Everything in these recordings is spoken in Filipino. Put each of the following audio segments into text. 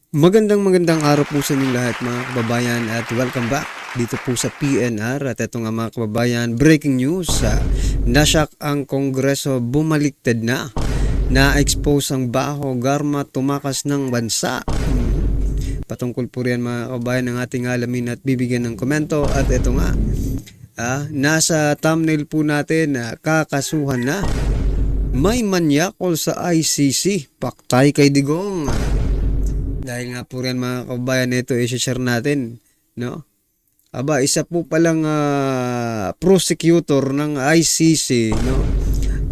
Magandang araw po sa inyong lahat mga kababayan at welcome back dito po sa PNR. At ito nga mga kababayan, breaking news, nasyak ang Kongreso, bumaliktad na. Na-expose ang Baho Garma tumakas ng bansa. Patungkol po riyan mga kababayan ang ating alamin at bibigyan ng komento. At ito nga, nasa thumbnail po natin na kakasuhan na. May manyakol sa ICC, paktay kay Digong. Dahil nga po rin mga kababayan, ito i-share natin, no? Isa po palang prosecutor ng ICC, no,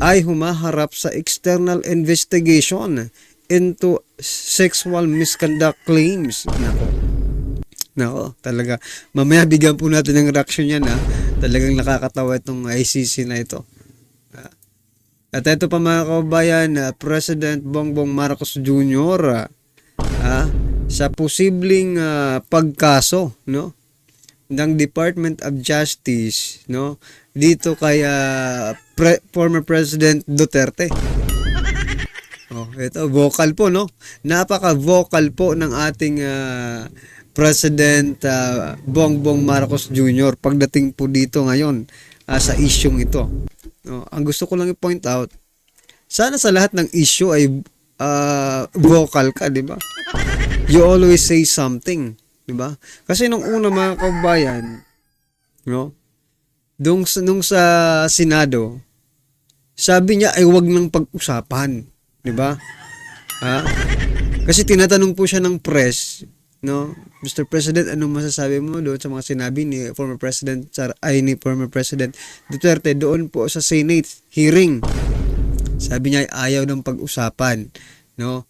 ay humaharap sa external investigation into sexual misconduct claims. Nako, talaga. Mamaya bigyan po natin ng reaction yan, Talagang nakakatawa itong ICC na ito. At ito pa mga kababayan, President Bongbong Marcos Jr., sa posibleng pagkaso, no, ng Department of Justice, no, dito kay former President Duterte. Ito vocal po, no, napaka-vocal po ng ating President Bongbong Marcos Jr. pagdating po dito ngayon sa isyung ito, no. Ang gusto ko lang i-point out, sana sa lahat ng issue ay vocal ka, di ba? You always say something, di ba? Kasi nung una mga kabayan, no, nung sa Senado, sabi niya ay wag nang pag-usapan, di ba? Kasi tinatanong po siya ng press, no, Mr. President, anong masasabi mo doon sa mga sinabi ni former President Duterte doon po sa Senate hearing? Sabi niya ay ayaw ng pag-usapan, no?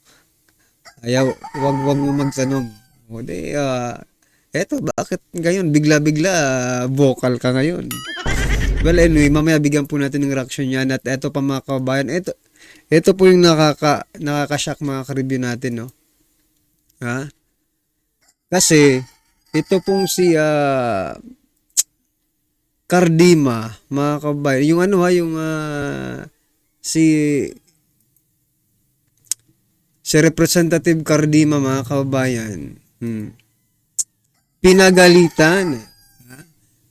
Ayaw, wag mo magtanong. Eto, bakit ngayon bigla-bigla vocal ka ngayon? Well, anyway, mamaya bigyan po natin ng reaction yan. At eto pa mga kabayan, eto po yung nakaka-shock mga ka-review natin, no? Kasi ito pong si Cardima, mga kabayan, yung si Representative Cardima, mga kababayan,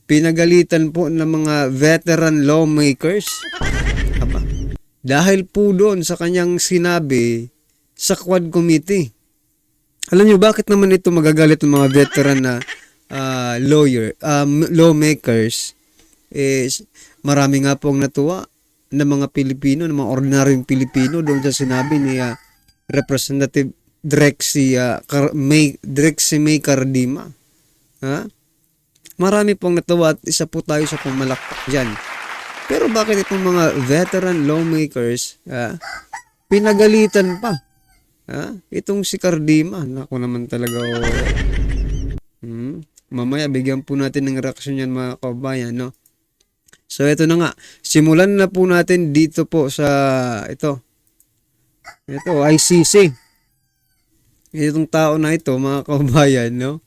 pinagalitan po ng mga veteran lawmakers dahil po doon sa kanyang sinabi sa Quad Committee. Alam nyo bakit naman ito magagalit ng mga veteran na lawmakers? Marami nga pong natuwa ng mga Pilipino, ng mga ordinaryong Pilipino doon sa sinabi ni Representative Drexy May Cardima. Marami pong natuwa at isa po tayo sa pumalakpak dyan. Pero bakit itong mga veteran lawmakers pinagalitan pa? Itong si Cardima, naku naman talaga. Mamaya bigyan po natin ng reaksyon yan mga kabayan, no? So ito na nga, simulan na po natin dito po sa ito ICC. Itong tao na ito mga kabayan, no?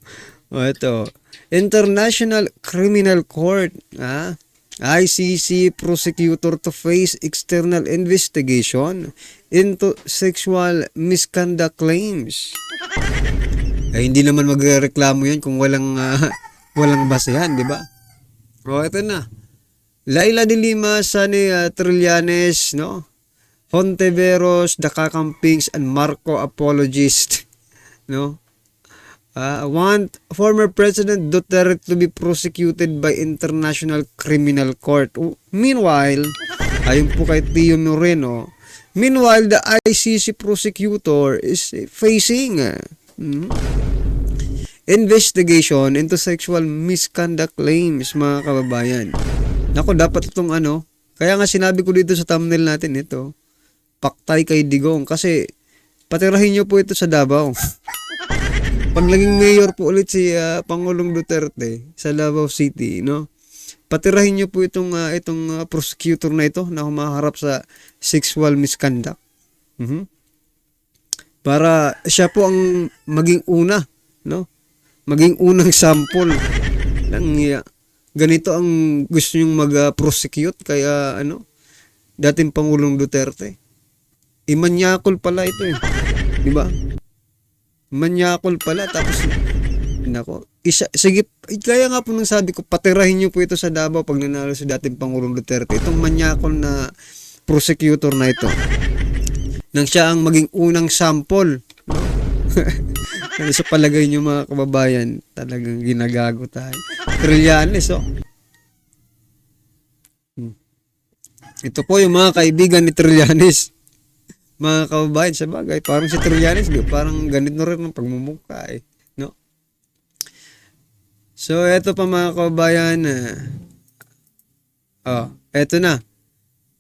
Ito, International Criminal Court, ICC prosecutor to face external investigation into sexual misconduct claims. Hindi naman magrereklamo yan kung walang basehan, di ba? Ito na. Laila de Lima, Sani Trillanes, no? Hontiveros, Dakakampings, and Marco Apologist, no? Want former President Duterte to be prosecuted by International Criminal Court. Meanwhile, ayon po kay Tio Moreno, the ICC prosecutor is facing investigation into sexual misconduct claims, mga kababayan. Nako, dapat itong kaya nga sinabi ko dito sa thumbnail natin ito, paktay kay Digong, kasi patirahin nyo po ito sa Davao. Pag naging mayor po ulit si Pangulong Duterte sa Davao City, no? Patirahin nyo po itong prosecutor na ito na humaharap sa sexual misconduct. Para siya po ang maging una, no? Maging unang sample ng ganito ang gusto nyong mag-prosecute kaya dating Pangulong Duterte. Imanyakol pala ito, di ba? Manyakol pala, tapos nako, sige, kaya nga po nung sabi ko, patirahin niyo po ito sa Davao pag nanalo si dating Pangulong Duterte. Itong manyakol na prosecutor na ito. Nang siya ang maging unang sample. No? Ano sa palagay niyo mga kababayan, talagang ginagago tayo. Trillanes, oh. Ito po yung mga kaibigan ni Trillanes. Mga kababayan, sa bagay, parang si Trillanes, parang ganito rin ang pagmumukha eh. No? So, eto pa mga kababayan, eto na.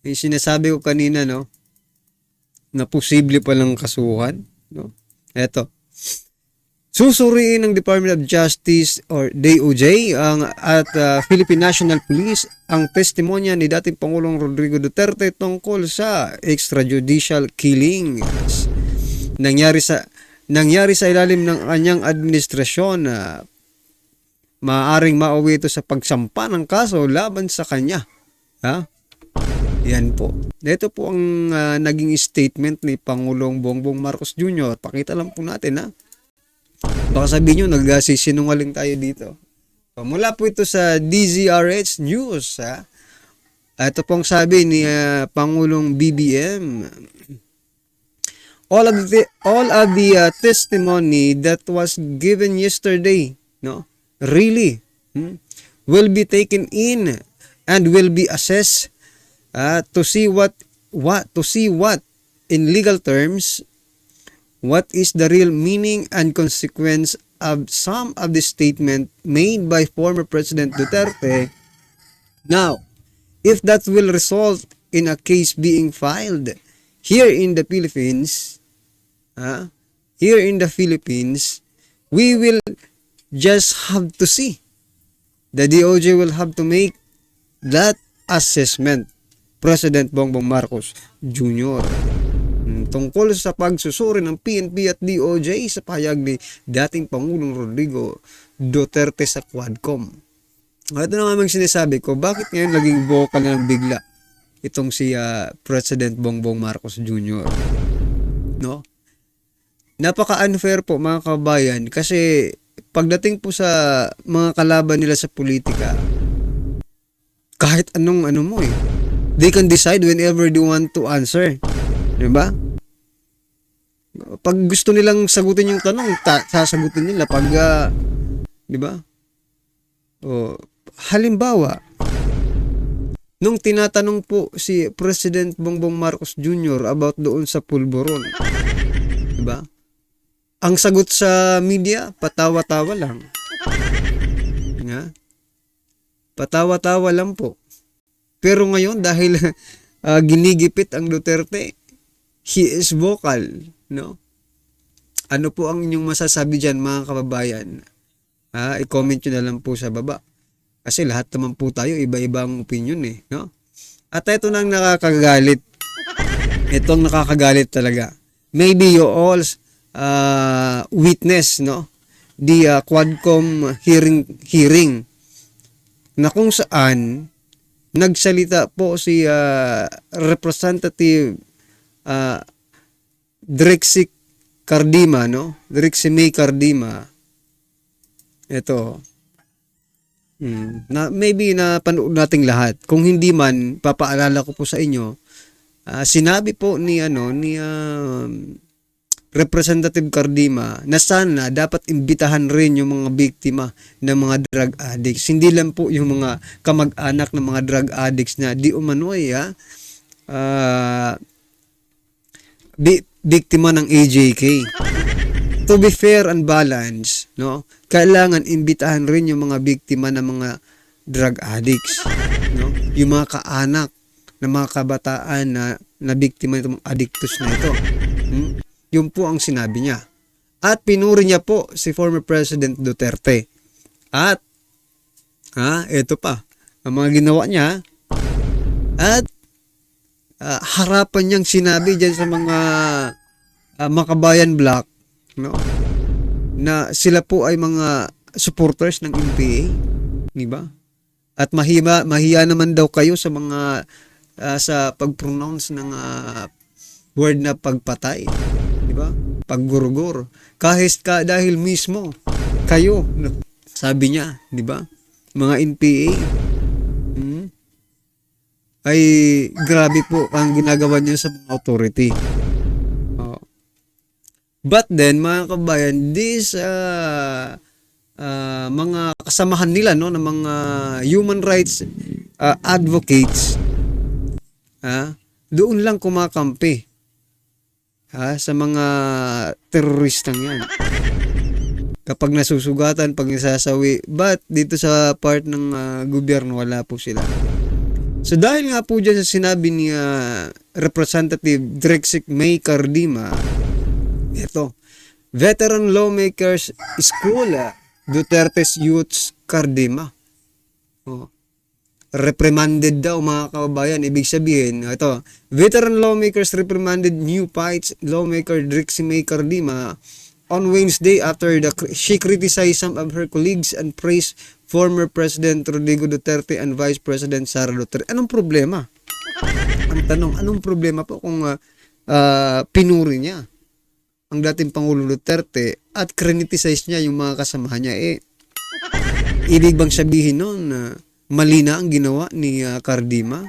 Yung sinasabi ko kanina, no, na posible palang kasuhan, no? Eto. Susuriin ng Department of Justice or DOJ at Philippine National Police ang testimonya ni dating Pangulong Rodrigo Duterte tungkol sa extrajudicial killings. Nangyari sa ilalim ng kanyang administrasyon na maaaring mauwi ito sa pagsampa ng kaso laban sa kanya. Ha? Yan po. Ito po ang naging statement ni Pangulong Bongbong Marcos Jr. Pakita lang po natin, ha. Baka sabihin nyo, nagsisinungaling tayo dito. So, mula po ito sa DZRH News, ha. Ito pong sabi ni Pangulong BBM. All of the testimony that was given yesterday, no, really will be taken in and will be assessed to see what in legal terms what is the real meaning and consequence of some of the statement made by former President Duterte. Now, if that will result in a case being filed here in the Philippines, we will just have to see. The DOJ will have to make that assessment. President Bongbong Marcos Jr. Tungkol sa pagsusuri ng PNP at DOJ sa pahayag ni dating Pangulong Rodrigo Duterte sa Quadcom. Ito na nga sinasabi ko, bakit ngayon naging vocal na ng bigla itong si President Bongbong Marcos Jr. No? Napaka-unfair po mga kabayan kasi pagdating po sa mga kalaban nila sa politika, kahit anong mo they can decide whenever they want to answer. Diba? Pag gusto nilang sagutin yung tanong, sasagutin nila. Pag, diba? Halimbawa, nung tinatanong po si President Bongbong Marcos Jr. about doon sa pulburon, diba? Ang sagot sa media, patawa-tawa lang. Nga? Patawa-tawa lang po. Pero ngayon, dahil ginigipit ang Duterte, he is vocal, no? Ano po ang inyong masasabi dyan, mga kababayan? I-comment nyo na lang po sa baba. Kasi lahat naman po tayo, iba-ibang opinion no? At ito nang nakakagalit. Itong nakakagalit talaga. Maybe you all witness, no? The Quadcom hearing na kung saan nagsalita po si Representative Drexy Cardima, no? Drexy May Cardima. Ito. Maybe na panood nating lahat. Kung hindi man, papaalala ko po sa inyo. Sinabi po ni Representative Cardima na sana dapat imbitahan rin yung mga biktima ng mga drug addicts. Hindi lang po yung mga kamag-anak ng mga drug addicts na di umano'y biktima ng AJK. To be fair and balanced, no? Kailangan imbitahan rin yung mga biktima ng mga drug addicts, no? Yung mga kaanak ng mga kabataan na biktima nitong addictus na ito. Yun po ang sinabi niya. At pinuri niya po si former President Duterte. At, ito pa, ang mga ginawa niya, at harapan niyang sinabi dyan sa mga Makabayan Black, no? Na sila po ay mga supporters ng NPA, di ba? At mahiya naman daw kayo sa mga sa pag-pronounce ng word na pagpatay. Diba? paggurgur. Kahit dahil mismo kayo, sabi niya, di ba? Mga NPA. Ay grabe po ang ginagawa niya sa mga authority. But then, mga kabayan, these mga kasamahan nila, no, ng mga human rights advocates, doon lang kumakampi sa mga teroristang yan. Kapag nasusugatan, pag nasasawi, but dito sa part ng gobyerno, wala po sila. So dahil nga po dyan sa sinabi ni Representative Drexik May Cardima, ito, Veteran Lawmakers School, Duterte's Youths Cardima. Reprimanded daw, mga kababayan. Ibig sabihin, ito, Veteran Lawmakers reprimanded new fights lawmaker Drexik May Cardima on Wednesday after she criticized some of her colleagues and praised former President Rodrigo Duterte and Vice President Sara Duterte. Anong problema? Ang tanong, anong problema po kung pinuri niya ang dating Pangulo Duterte at criticize niya yung mga kasamahan niya? Ibig bang sabihin nun na mali na ang ginawa ni Cardima?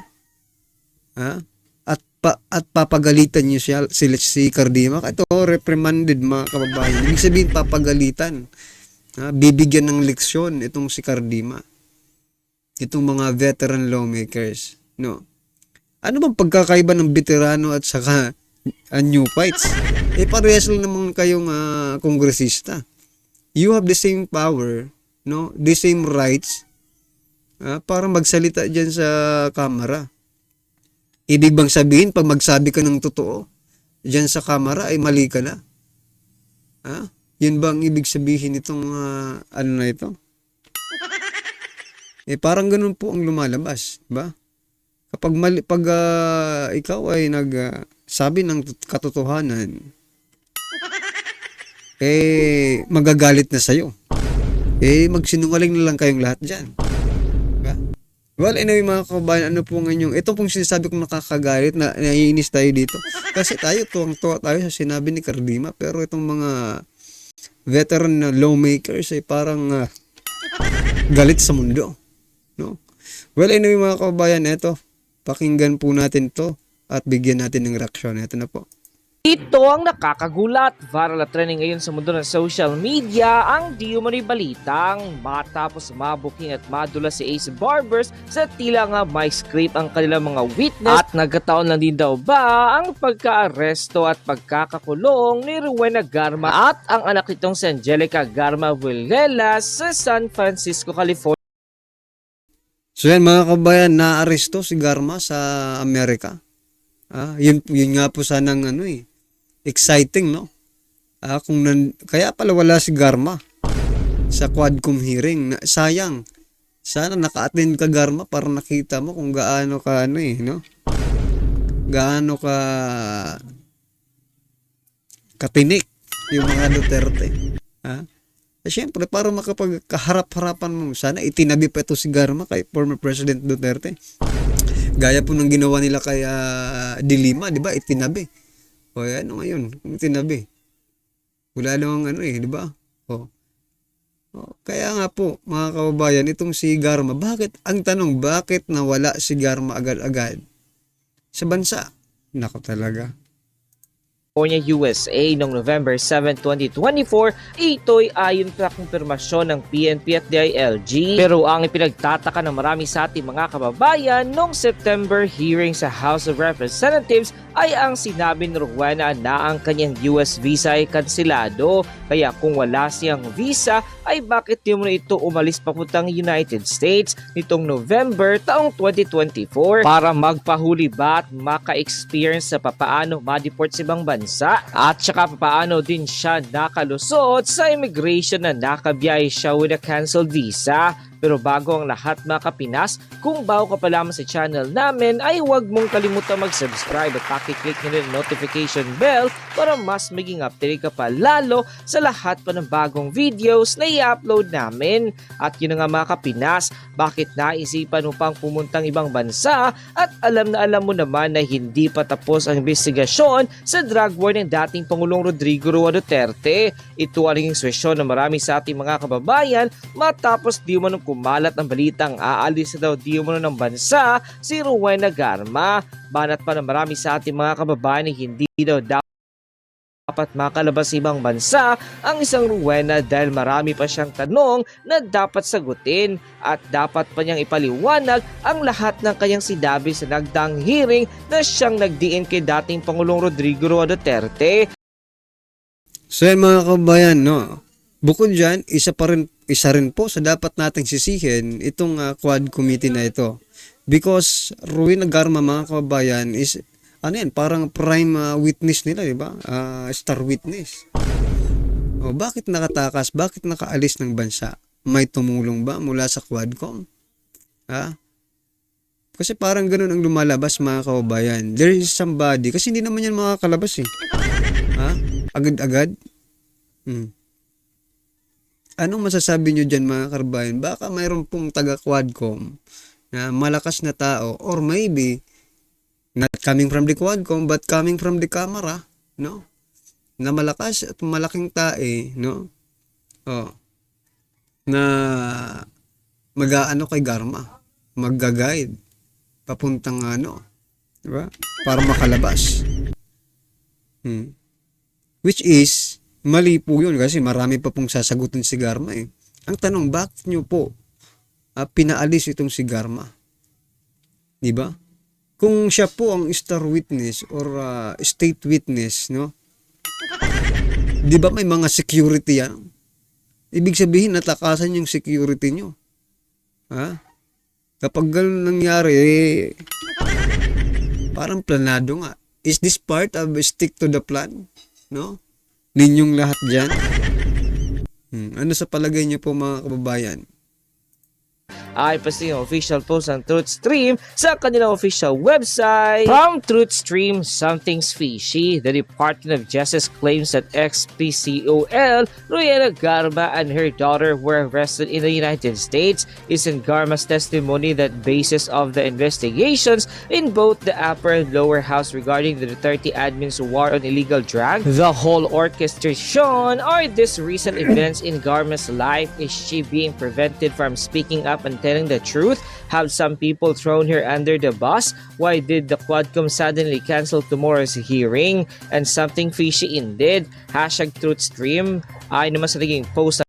At papagalitan niyo si Cardima? Ito, reprimanded, mga kababayan. Ibig sabihin, papagalitan. Bibigyan ng leksyon itong si Cardima. Itong mga veteran lawmakers. No? Ano bang pagkakaiba ng veterano at saka new fights? Parehas lang naman kayong kongresista. You have the same power, no? The same rights para magsalita dyan sa kamera. Ibig bang sabihin, pag magsabi ka ng totoo dyan sa kamera, ay mali ka na? Yun bang ibig sabihin itong ano na ito? Parang ganun po ang lumalabas, ba? Kapag ikaw ay nagsabi ng katotohanan, magagalit na sa'yo. Magsinungaling na lang kayong lahat dyan. Ba? Well, anyway, mga kababayan, ano po ngayon, ito pong sinasabi kong nakakagalit, na naiinis tayo dito. Kasi tayo, tuwang-tuwa tayo sa sinabi ni Cardima, pero itong mga veteran na lawmakers ay parang galit sa mundo. No? Well, anyway, mga kababayan, ito, pakinggan po natin to at bigyan natin ng reaksyon. Ito na po. Ito ang nakakagulat. Viral na trending ngayon sa mundo ng social media ang di umano'y balitang matapos mabuking at madula si Ace Barbers sa tila nga may script ang kanilang mga witness at nagkataon lang din daw ba ang pagka-aresto at pagkakakulong ni Rowena Garma at ang anak nitong si Angelica Garma Villela sa San Francisco, California. So yan, mga kabayan, na-aresto si Garma sa Amerika. Yun nga po sanang exciting, no? Kaya pala wala si Garma sa Quadcom hearing. Sayang. Sana naka-attend ka, Garma, para nakita mo kung gaano ka no? Gaano ka katinik yung mga Duterte. Siyempre, para makapagkaharap-harapan mo, sana itinabi pa ito si Garma kay former President Duterte. Gaya po ng ginawa nila kay Dilima, di ba? Itinabi. Ano ngayon? Itinabi. Wala namang di ba? Kaya nga po, mga kababayan, itong si Garma, ang tanong, bakit nawala si Garma agad-agad sa bansa? Nako talaga. California, USA noong November 7, 2024. Ito'y ayon sa kumpirmasyon ng PNP at DILG. Pero ang ipinagtataka ng marami sa ating mga kababayan noong September hearing sa House of Representatives ay ang sinabi ni Rowena na ang kanyang US visa ay kansilado. Kaya kung wala siyang visa ay bakit di mo na ito umalis papuntang United States nitong November taong 2024 para magpahuli ba at maka-experience sa papaano ma-deport sa ibang bansa at saka papaano din siya nakalusot sa immigration na nakabiyahe siya with a canceled visa. Pero bago ang lahat mga kapinas, kung bago ka pa lamang sa channel namin ay huwag mong kalimutan mag-subscribe at pakiclick na rin ang notification bell para mas maging update ka pa lalo sa lahat pa ng bagong videos na i-upload namin. At yun na nga mga kapinas, bakit naisipan mo pang pumuntang ibang bansa at alam mo naman na hindi pa tapos ang investigasyon sa drug war ng dating Pangulong Rodrigo Roa Duterte. Ito ang naging sitwasyon ng marami sa ating mga kababayan matapos di umano kumalat ang balitang aalis na daw di umano ng bansa si Rowena Garma. Banat pa ng marami sa ating mga kababayan na hindi daw dapat makalabas sa ibang bansa ang isang Rowena dahil marami pa siyang tanong na dapat sagutin at dapat pa niyang ipaliwanag ang lahat ng kanyang sinabi sa nagdaang hearing na siyang nagdiin kay dating Pangulong Rodrigo Roa Duterte. So yan mga kababayan, no? Bukod dyan, isa rin po sa dapat nating sisihin itong Quad Committee na ito. Because Rowena Garma mga kababayan is parang prime witness nila, di ba? Star witness. O, bakit nakatakas? Bakit nakaalis ng bansa? May tumulong ba mula sa Quadcom? Ha? Kasi parang ganun ang lumalabas mga kababayan. There is somebody. Kasi hindi naman yan makakalabas eh. Ha? Agad-agad? Anong masasabi nyo dyan mga kababayan? Baka mayroon pong taga-Quadcom na malakas na tao or maybe not coming from the Quadcom but coming from the camera, no? Na malakas at malaking tae, no? Oh. Na mag-aano kay Garma, magga-guide papuntang di ba? Para makalabas. Which is mali po 'yun kasi marami pa pong sasagutin si Garma eh. Ang tanong, bakit nyo po pinaalis itong si Garma? 'Di ba? Kung siya po ang star witness or state witness, no? 'Di ba may mga security yan? Ibig sabihin natakasan yung security nyo. Ha? Kapag ganun nangyari, parang planado nga. Is this part of stick to the plan? No? Ninyong lahat dyan? Ano sa palagay nyo po mga kababayan? Ay pasti yung official post ng TruthStream sa kanilang official website. From TruthStream, something's fishy. The Department of Justice claims that ex-PCOL Rowena Garma and her daughter were arrested in the United States. Isn't Garma's testimony that basis of the investigations in both the upper and lower house regarding the Duterte admin's war on illegal drugs? The whole orchestration are these recent events in Garma's life. Is she being prevented from speaking up and telling the truth? Have some people thrown her under the bus? Why did the Quadcom suddenly cancel tomorrow's hearing? And something fishy indeed. #TruthStream ay naman sa naging post.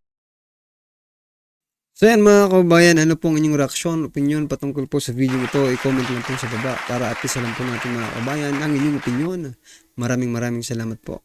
So yan mga kababayan, ano pong inyong reaksyon, opinion patungkol po sa video ito, i-comment lang po sa baba para at least alam po natin mga kababayan ang inyong opinion. Maraming salamat po.